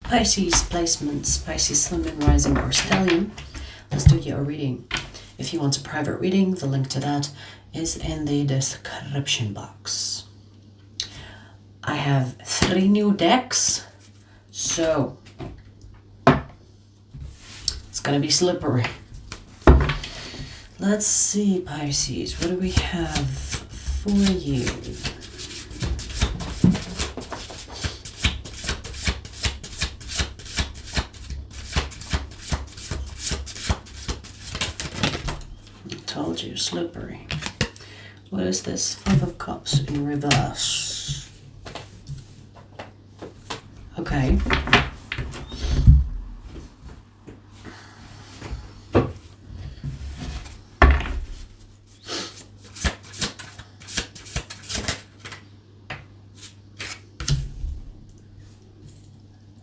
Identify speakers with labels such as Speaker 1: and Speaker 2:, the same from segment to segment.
Speaker 1: Pisces placements, Pisces Sun, Moon, Rising, or Stellium. Let's do your reading. If you want a private reading, the link to that is in the description box. I have 3 new decks, so it's gonna be slippery. Let's see, Pisces, what do we have for you? Told you, slippery. What is this? 5 of Cups in reverse. Okay.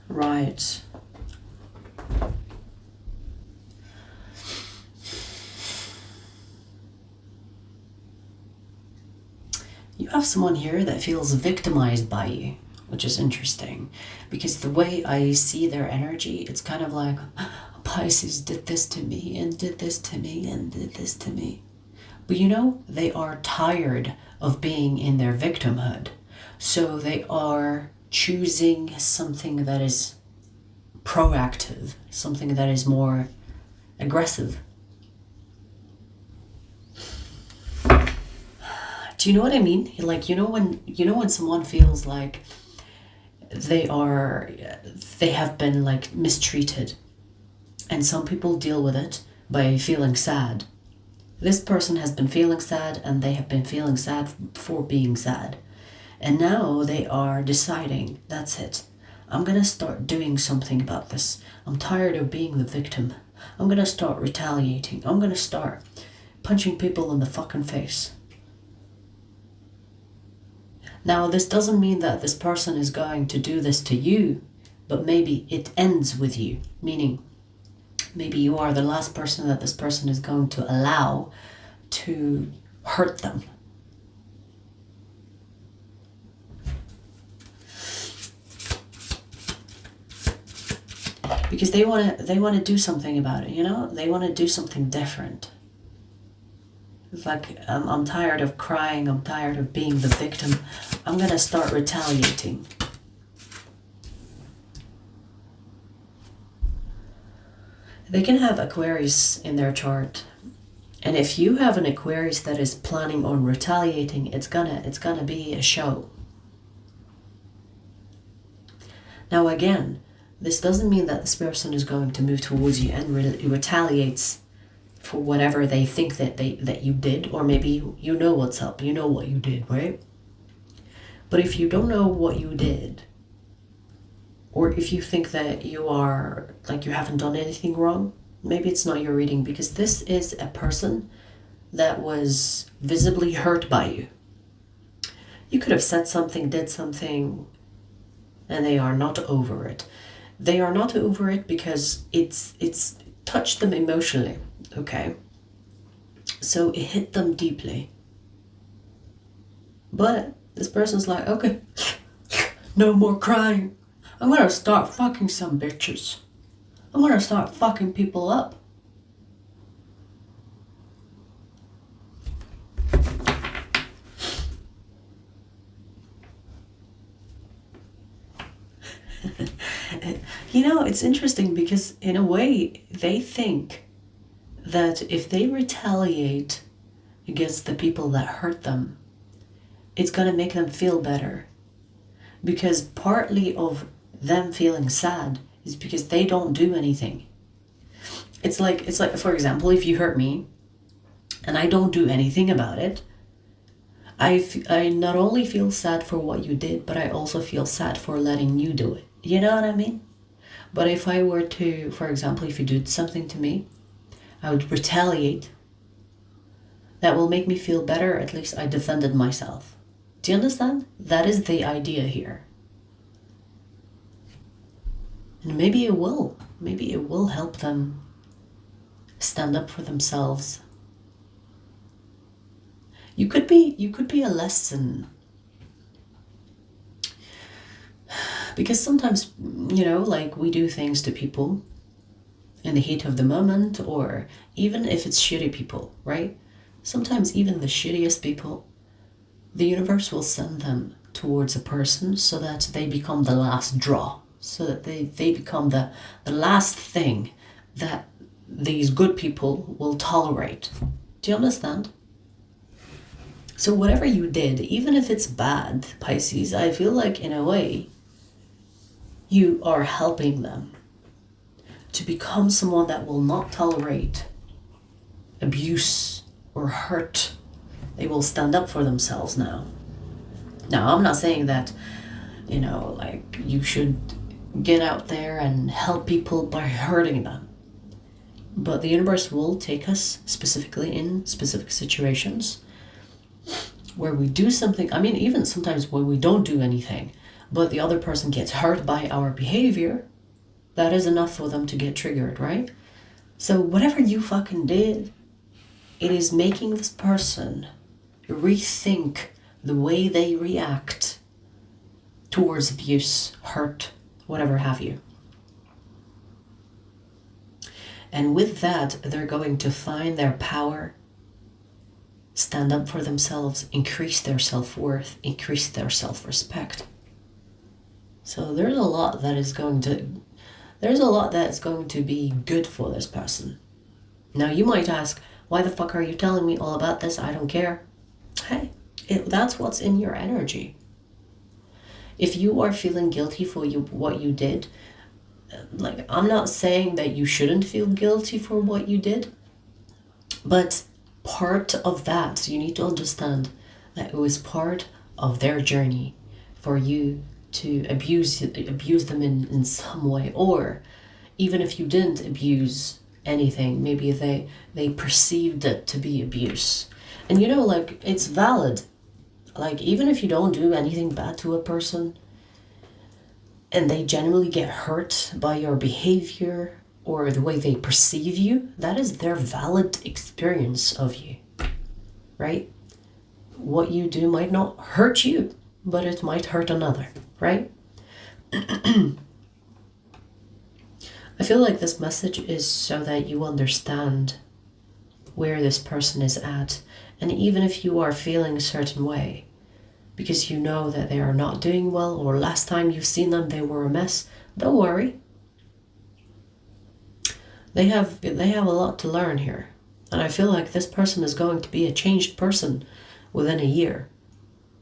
Speaker 1: Right. You have someone here that feels victimized by you, which is interesting, because the way I see their energy, it's kind of like, Pisces did this to me and did this to me and did this to me. But you know, they are tired of being in their victimhood. So they are choosing something that is proactive, something that is more aggressive. Do you know what I mean? Like, you know when someone feels like they have been like mistreated, and some people deal with it by feeling sad. This person has been feeling sad, and they have been feeling sad for being sad. And now they are deciding, that's it. I'm gonna start doing something about this. I'm tired of being the victim. I'm gonna start retaliating. I'm gonna start punching people in the fucking face. Now, this doesn't mean that this person is going to do this to you, but maybe it ends with you. Meaning, maybe you are the last person that this person is going to allow to hurt them. Because they want to do something about it, you know? They want to do something different. It's like, I'm tired of crying, I'm tired of being the victim. I'm gonna start retaliating. They can have Aquarius in their chart. And if you have an Aquarius that is planning on retaliating, it's gonna be a show. Now again, this doesn't mean that this person is going to move towards you and retaliates for whatever they think that you did, or maybe you know what's up, you know what you did, right? But if you don't know what you did, or if you think that you are, like, you haven't done anything wrong, maybe it's not your reading, because this is a person that was visibly hurt by you. You could have said something, did something, and they are not over it. They are not over it because it's touched them emotionally. Okay, so it hit them deeply. But this person's like, okay, no more crying. I'm gonna start fucking some bitches. I'm gonna start fucking people up. You know, it's interesting because in a way they think that if they retaliate against the people that hurt them, it's going to make them feel better. Because partly of them feeling sad is because they don't do anything. It's like, for example, if you hurt me and I don't do anything about it, I not only feel sad for what you did, but I also feel sad for letting you do it. You know what I mean? But if I were to, for example, if you did something to me, I would retaliate. That will make me feel better. At least I defended myself. Do you understand? That is the idea here. And maybe it will. Maybe it will help them stand up for themselves. You could be a lesson. Because sometimes, like we do things to people in the heat of the moment, or even if it's shitty people, right? Sometimes even the shittiest people, the universe will send them towards a person so that they become the last draw, so that they become the last thing that these good people will tolerate. Do you understand? So whatever you did, even if it's bad, Pisces, I feel like in a way, you are helping them to become someone that will not tolerate abuse or hurt. They will stand up for themselves now. Now, I'm not saying that, like you should get out there and help people by hurting them. But the universe will take us specifically in specific situations where we do something. I mean, even sometimes when we don't do anything, but the other person gets hurt by our behavior, that is enough for them to get triggered, right? So whatever you fucking did, it is making this person rethink the way they react towards abuse, hurt, whatever have you. And with that, they're going to find their power, stand up for themselves, increase their self-worth, increase their self-respect. So there's a lot that is going to be good for this person. Now you might ask, why the fuck are you telling me all about this? I don't care. Hey, that's what's in your energy. If you are feeling guilty for what you did, like, I'm not saying that you shouldn't feel guilty for what you did, but part of that, you need to understand that it was part of their journey for you to abuse them in some way. Or even if you didn't abuse anything, maybe they perceived it to be abuse. And like, it's valid. Like, even if you don't do anything bad to a person and they genuinely get hurt by your behavior or the way they perceive you, that is their valid experience of you, right? What you do might not hurt you, but it might hurt another, right? I feel like this message is so that you understand where this person is at. And even if you are feeling a certain way, because you know that they are not doing well, or last time you've seen them, they were a mess, don't worry. They have a lot to learn here. And I feel like this person is going to be a changed person within a year.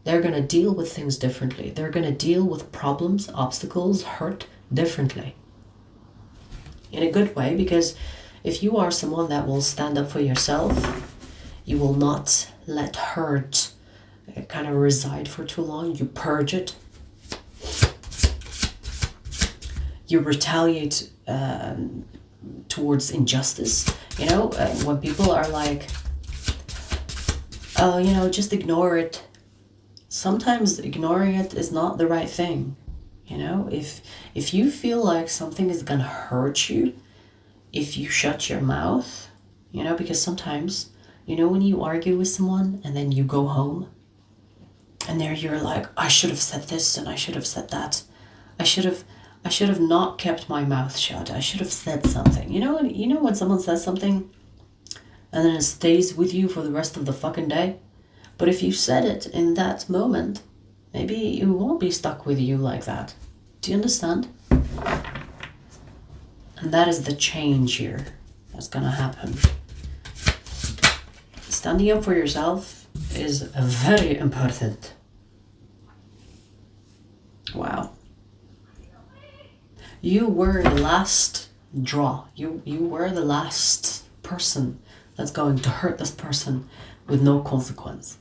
Speaker 1: They're going to deal with things differently. They're going to deal with problems, obstacles, hurt differently. In a good way, because if you are someone that will stand up for yourself, you will not let hurt kind of reside for too long. You purge it. You retaliate towards injustice. When people are like, oh, just ignore it. Sometimes ignoring it is not the right thing. If you feel like something is gonna hurt you, if you shut your mouth, because sometimes, when you argue with someone and then you go home and there you're like, I should have said this and I should have said that. I should have not kept my mouth shut. I should have said something. When someone says something and then it stays with you for the rest of the fucking day? But if you said it in that moment, maybe it won't be stuck with you like that. Do you understand? And that is the change here that's gonna happen. Standing up for yourself is very important. Wow. You were the last draw. You were the last person that's going to hurt this person with no consequence.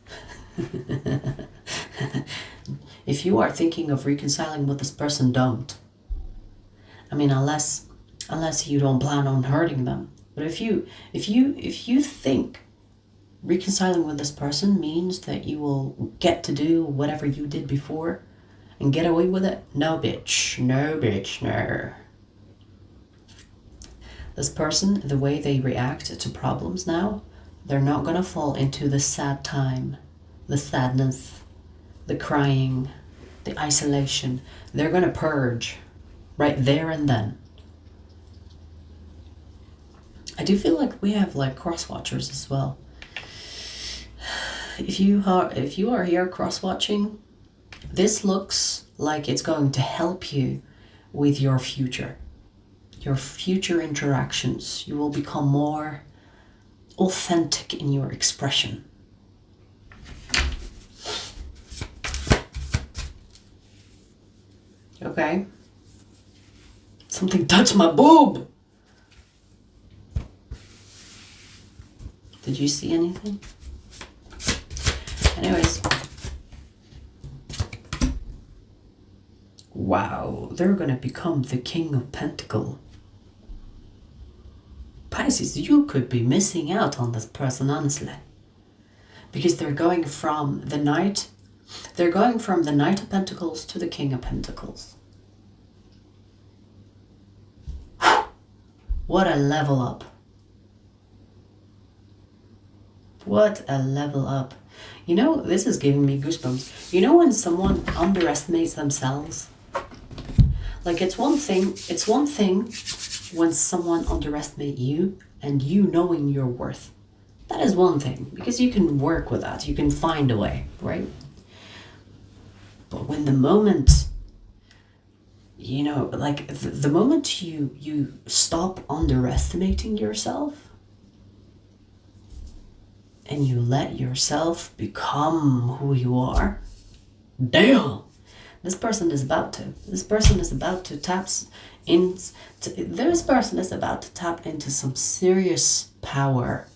Speaker 1: If you are thinking of reconciling with this person, don't. I mean, unless you don't plan on hurting them. But if you think reconciling with this person means that you will get to do whatever you did before and get away with it, no bitch, no. This person, the way they react to problems now, they're not gonna fall into the sad time, the sadness, the crying, the isolation. They're going to purge right there and then. I do feel like we have like cross watchers as well. If you are here cross watching, this looks like it's going to help you with your future interactions. You will become more authentic in your expression. Okay? Something touched my boob! Did you see anything? Anyways. Wow, they're gonna become the King of Pentacles. Pisces, you could be missing out on this person, honestly. Because they're going from the Knight of Pentacles to the King of Pentacles. What a level up. What a level up. You know, this is giving me goosebumps. You know when someone underestimates themselves? Like it's one thing when someone underestimates you and you knowing your worth. That is one thing, because you can work with that. You can find a way, right? But when the moment, you know, like the moment you stop underestimating yourself and you let yourself become who you are, damn, this person is about to tap into some serious power.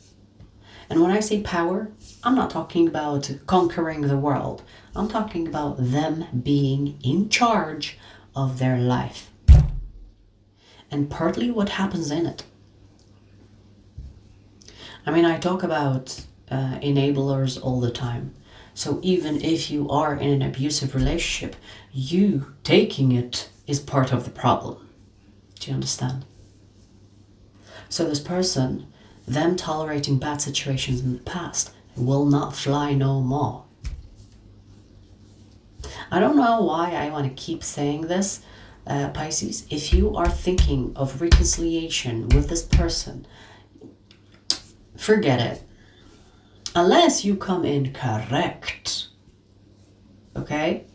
Speaker 1: And when I say power, I'm not talking about conquering the world. I'm talking about them being in charge of their life. And partly what happens in it. I mean, I talk about enablers all the time. So even if you are in an abusive relationship, you taking it is part of the problem. Do you understand? So this person, them tolerating bad situations in the past, will not fly no more. I don't know why I want to keep saying this, Pisces. If you are thinking of reconciliation with this person, forget it. Unless you come in correct. Okay?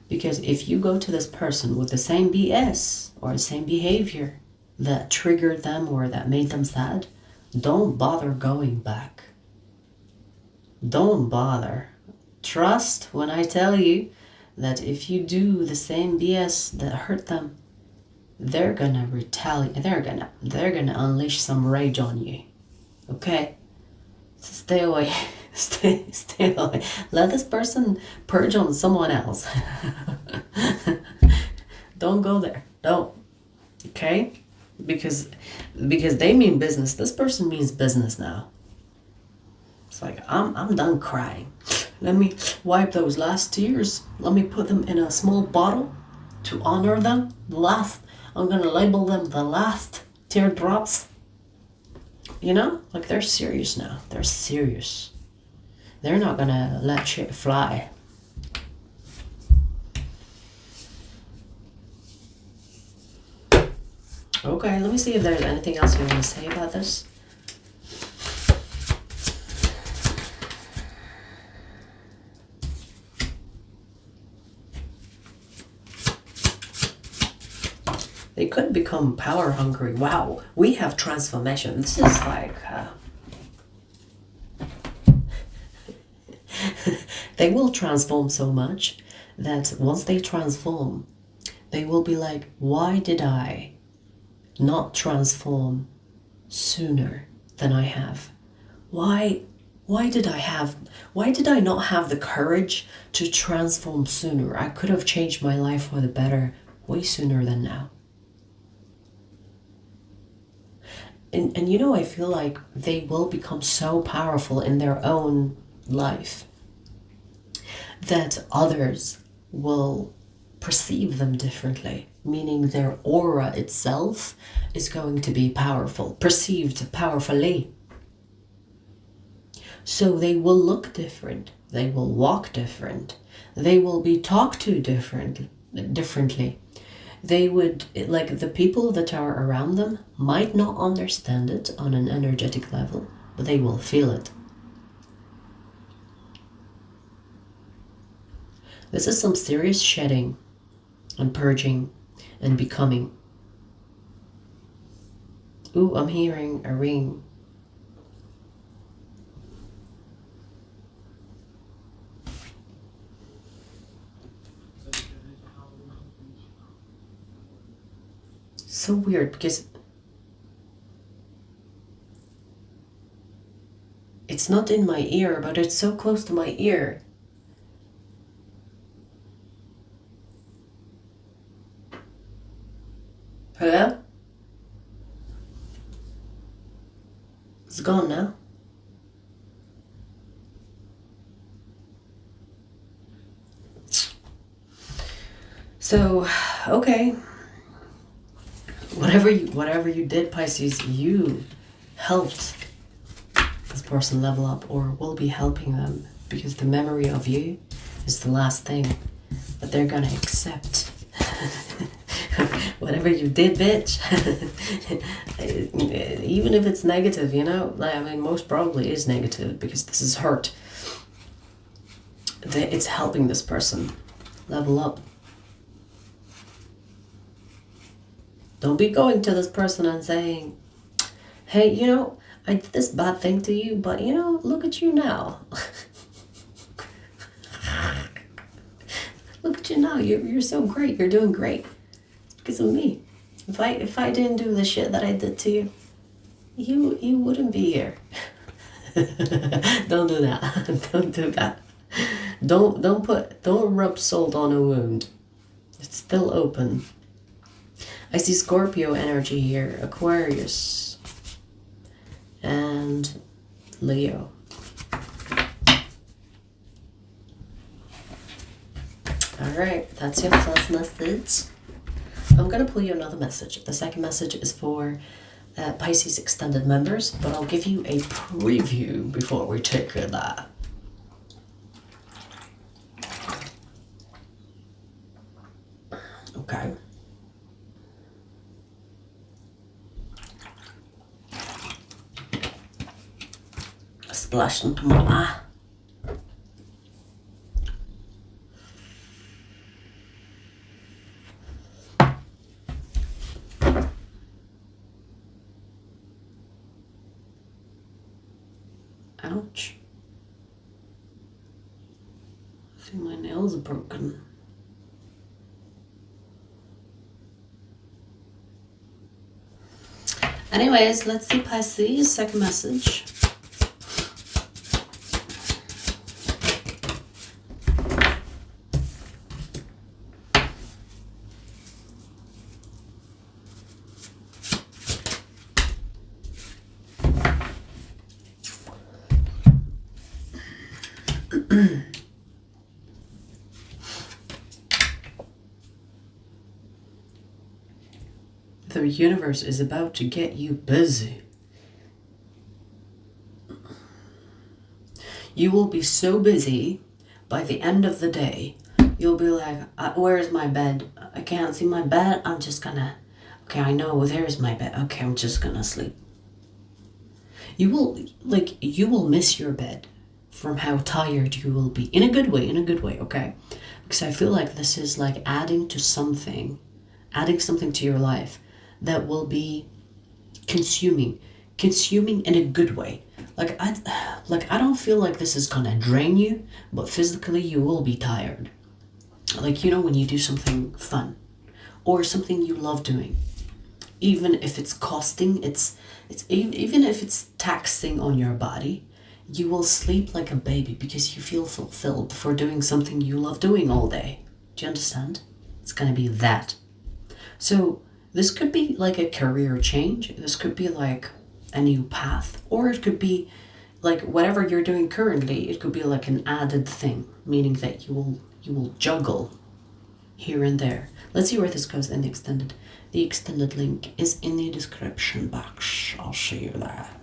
Speaker 1: Because if you go to this person with the same BS or the same behavior that triggered them or that made them sad, don't bother going back. Don't bother. Trust when I tell you that if you do the same BS that hurt them, they're gonna retaliate. They're gonna unleash some rage on you. Okay? So stay away. Stay away. Let this person purge on someone else. Don't go there. Don't. Okay? Because they mean business. This person means business now. It's like, I'm done crying. Let me wipe those last tears. Let me put them in a small bottle to honor them. I'm gonna label them the last teardrops. You know? Like, they're serious now. They're serious. They're not gonna let shit fly. Okay, let me see if there's anything else you want to say about this. They could become power hungry. Wow, we have transformation. This is like... they will transform so much that once they transform, they will be like, why did I not transform sooner than I have? Why did I not have the courage to transform sooner? I could have changed my life for the better way sooner than now. And you know, I feel like they will become so powerful in their own life that others will perceive them differently, meaning their aura itself is going to be powerful, perceived powerfully. So they will look different. They will walk different. They will be talked to differently. They would, like, the people that are around them might not understand it on an energetic level, but they will feel it. This is some serious shedding and purging and becoming. Ooh, I'm hearing a ring. So weird because it's not in my ear, but it's so close to my ear. Hello? It's gone now. So, okay. Whatever you did, Pisces, you helped this person level up, or will be helping them, because the memory of you is the last thing that they're gonna accept. Whatever you did, bitch. Even if it's negative, you know, I mean, most probably is negative because this is hurt. It's helping this person level up. Don't be going to this person and saying, hey, you know, I did this bad thing to you, but, you know, look at you now. Look at you now. You're so great. You're doing great. It's because of me. If I didn't do the shit that I did to you, you wouldn't be here. Don't do that. Don't do that. Don't rub salt on a wound. It's still open. I see Scorpio energy here, Aquarius, and Leo. Alright, that's your first message. I'm going to pull you another message. The second message is for Pisces extended members, but I'll give you a preview before we take that. Okay. Splash into my eye. Ouch. I think my nails are broken. Anyways, let's see Pisces, second message. The universe is about to get you busy. You will be so busy by the end of the day. You'll be like, where's my bed? I can't see my bed. I'm just gonna, okay, I know, there's my bed. Okay, I'm just gonna sleep. You will miss your bed from how tired you will be. In a good way, okay? Because I feel like this is like adding something to your life that will be consuming in a good way. Like I don't feel like this is gonna drain you, but physically you will be tired. Like, you know, when you do something fun or something you love doing, even if it's costing, even if it's taxing on your body, you will sleep like a baby because you feel fulfilled for doing something you love doing all day. Do you understand? It's gonna be that. So this could be like a career change. This could be like a new path, or it could be like whatever you're doing currently. It could be like an added thing, meaning that you will juggle here and there. Let's see where this goes in the extended. The extended link is in the description box. I'll show you that.